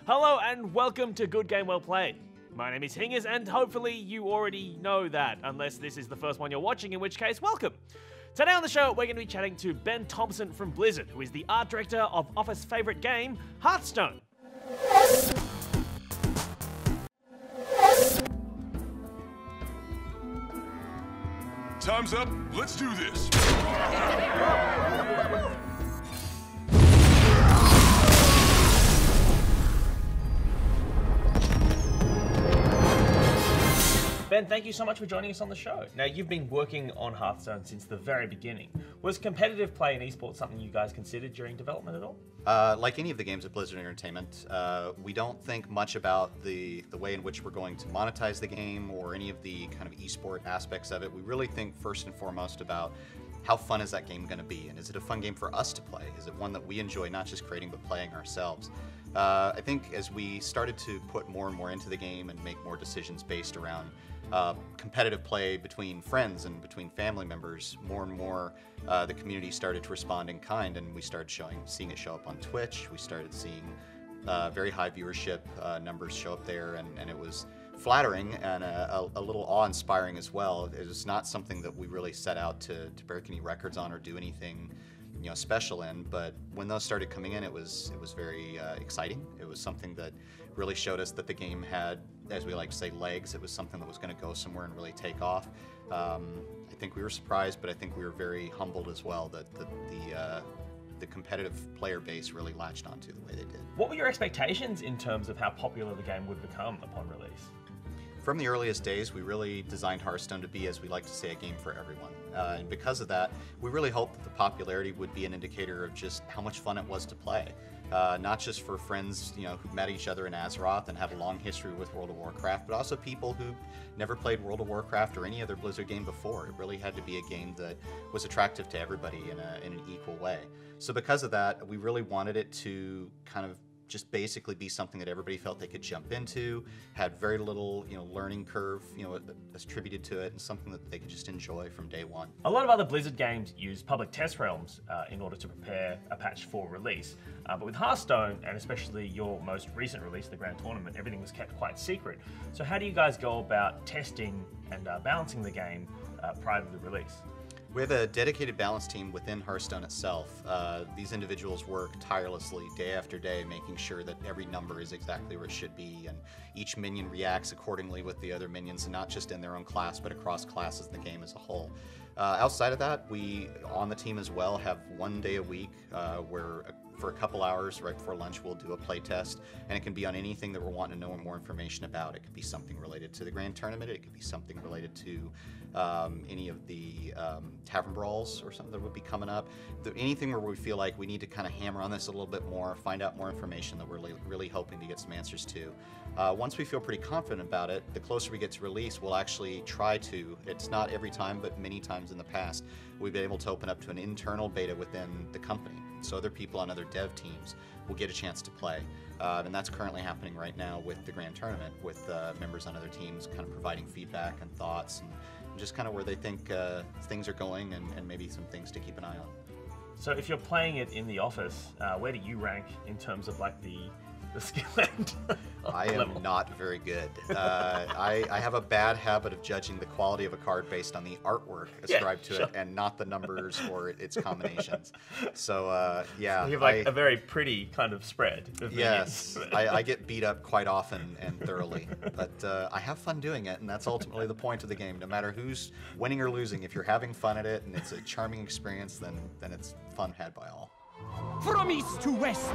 Hello and welcome to Good Game Well Played. My name is Hingers and hopefully you already know that, unless this is the first one you're watching, in which case, welcome. Today on the show, we're going to be chatting to Ben Thompson from Blizzard, who is the art director of Offa's favourite game, Hearthstone. Time's up. Let's do this. Ben, thank you so much for joining us on the show. Now, you've been working on Hearthstone since the very beginning. Was competitive play in esports something you guys considered during development at all? Like any of the games at Blizzard Entertainment, we don't think much about the way in which we're going to monetize the game or any of the kind of esport aspects of it. We really think first and foremost about how fun is that game going to be, and is it a fun game for us to play? Is it one that we enjoy not just creating but playing ourselves? I think as we started to put more and more into the game and make more decisions based around competitive play between friends and between family members, more and more the community started to respond in kind, and we started seeing it show up on Twitch. We started seeing very high viewership numbers show up there, and it was flattering and a little awe-inspiring as well. It was not something that we really set out to break any records on or do anything special in, but when those started coming in, it was very exciting. It was something that really showed us that the game had, as we like to say, legs. It was something that was going to go somewhere and really take off. I think we were surprised, but I think we were very humbled as well that the competitive player base really latched onto the way they did. What were your expectations in terms of how popular the game would become upon release? From the earliest days, we really designed Hearthstone to be, as we like to say, a game for everyone. And because of that, we really hoped that the popularity would be an indicator of just how much fun it was to play. Not just for friends, who met each other in Azeroth and have a long history with World of Warcraft, but also people who never played World of Warcraft or any other Blizzard game before. It really had to be a game that was attractive to everybody in an equal way. So because of that, we really wanted it to kind of just basically be something that everybody felt they could jump into, had very little, learning curve, attributed to it, and something that they could just enjoy from day one. A lot of other Blizzard games use public test realms in order to prepare a patch for release. But with Hearthstone, and especially your most recent release, the Grand Tournament, everything was kept quite secret. So how do you guys go about testing and balancing the game prior to the release? We have a dedicated balance team within Hearthstone itself. These individuals work tirelessly day after day, making sure that every number is exactly where it should be, and each minion reacts accordingly with the other minions, and not just in their own class, but across classes in the game as a whole. Outside of that, we, on the team as well, have one day a week where for a couple hours right before lunch we'll do a play test, and it can be on anything that we're wanting to know more information about. It could be something related to the Grand Tournament, it could be something related to any of the Tavern Brawls or something that would be coming up. Anything where we feel like we need to kind of hammer on this a little bit more, find out more information that we're really hoping to get some answers to. Once we feel pretty confident about it, the closer we get to release, we'll actually try to, it's not every time, but many times in the past, we've been able to open up to an internal beta within the company. So other people on other dev teams will get a chance to play. And that's currently happening right now with the Grand Tournament, with members on other teams kind of providing feedback and thoughts, and just kind of where they think things are going, and maybe some things to keep an eye on. So if you're playing it in the office, where do you rank in terms of like the skill end? I am not very good. I have a bad habit of judging the quality of a card based on the artwork ascribed to it, and not the numbers or its combinations. So yeah, you have like a very pretty kind of spread of yes, I get beat up quite often and thoroughly, but I have fun doing it, and that's ultimately the point of the game. No matter who's winning or losing, if you're having fun at it and it's a charming experience, then it's fun had by all. From east to west,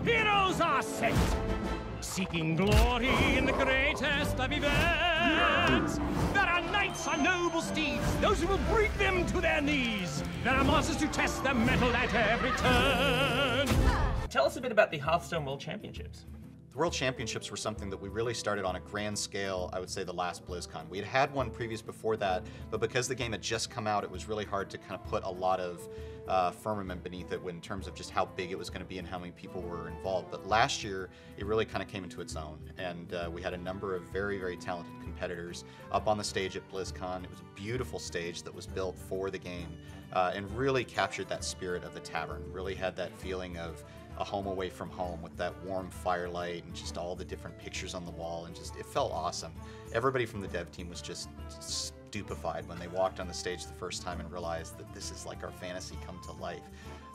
heroes are sent, seeking glory in the greatest of events. There are knights on noble steeds, those who will bring them to their knees. There are monsters to test their mettle at every turn. Tell us a bit about the Hearthstone World Championships. The World Championships were something that we really started on a grand scale, I would say the last BlizzCon. We had one previous before that, but because the game had just come out, it was really hard to kind of put a lot of firmament beneath it in terms of just how big it was going to be and how many people were involved. But last year, it really kind of came into its own, and we had a number of very, very talented competitors up on the stage at BlizzCon. It was a beautiful stage that was built for the game, and really captured that spirit of the tavern, really had that feeling of a home away from home with that warm firelight and just all the different pictures on the wall, and just it felt awesome. Everybody from the dev team was just stupefied when they walked on the stage the first time and realized that this is like our fantasy come to life.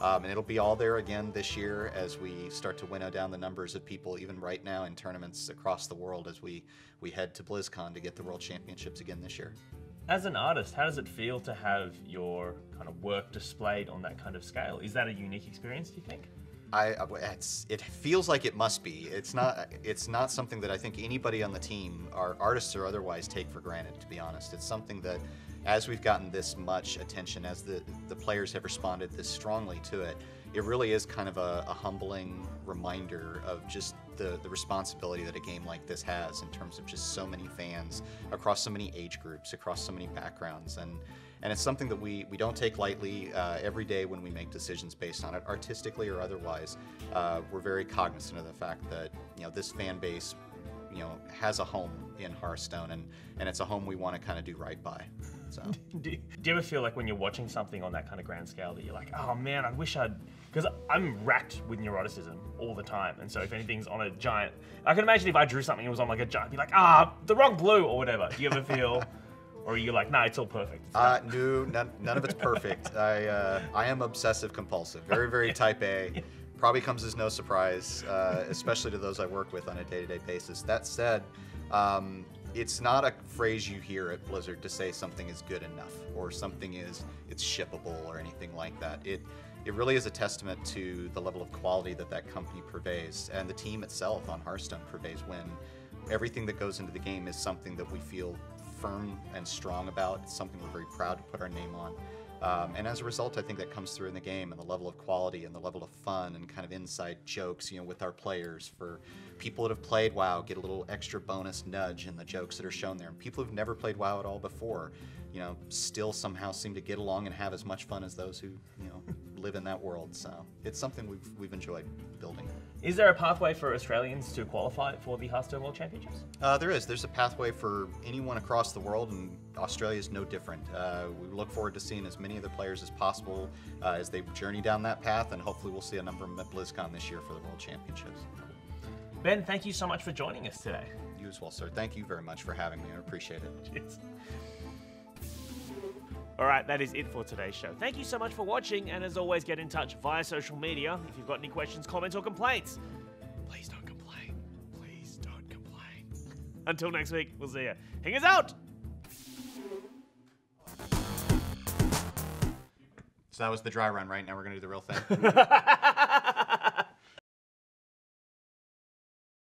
And it'll be all there again this year as we start to winnow down the numbers of people, even right now in tournaments across the world, as we head to BlizzCon to get the World Championships again this year. As an artist, how does it feel to have your kind of work displayed on that kind of scale? Is that a unique experience, do you think? It feels like it must be. It's not something that I think anybody on the team, our artists or otherwise, take for granted, to be honest. It's something that, as we've gotten this much attention, as the players have responded this strongly to it, it really is kind of a humbling reminder of just the responsibility that a game like this has in terms of just so many fans across so many age groups, across so many backgrounds, and it's something that we don't take lightly. Every day when we make decisions based on it, artistically or otherwise, we're very cognizant of the fact that, you know, this fan base, you know, has a home in Hearthstone, and it's a home we want to kind of do right by. So. Do you ever feel like when you're watching something on that kind of grand scale that you're like, oh man, I wish I'd... Because I'm racked with neuroticism all the time, and so if anything's on a giant... I can imagine if I drew something and it was on like a giant, I'd be like, the wrong blue, or whatever. Do you ever feel... Or are you like, nah, it's all perfect? No, none of it's perfect. I am obsessive compulsive, very, very type A. Probably comes as no surprise, especially to those I work with on a day-to-day basis. That said, it's not a phrase you hear at Blizzard to say something is good enough or something it's shippable or anything like that. It really is a testament to the level of quality that company purveys, and the team itself on Hearthstone purveys, when everything that goes into the game is something that we feel firm and strong about. It's something we're very proud to put our name on. And as a result, I think that comes through in the game, and the level of quality and the level of fun and kind of inside jokes, you know, with our players. For people that have played WoW, get a little extra bonus nudge in the jokes that are shown there. And people who've never played WoW at all before, you know, still somehow seem to get along and have as much fun as those who, you know, live in that world. So it's something we've enjoyed building. Is there a pathway for Australians to qualify for the Hearthstone World Championships? There is. There's a pathway for anyone across the world, and Australia is no different. We look forward to seeing as many of the players as possible as they journey down that path, and hopefully we'll see a number of them at BlizzCon this year for the World Championships. Ben, thank you so much for joining us today. You as well, sir. Thank you very much for having me. I appreciate it. Cheers. All right, that is it for today's show. Thank you so much for watching, and as always, get in touch via social media if you've got any questions, comments, or complaints. Please don't complain. Please don't complain. Until next week, we'll see you. Hangers out! So that was the dry run, right? Now we're going to do the real thing.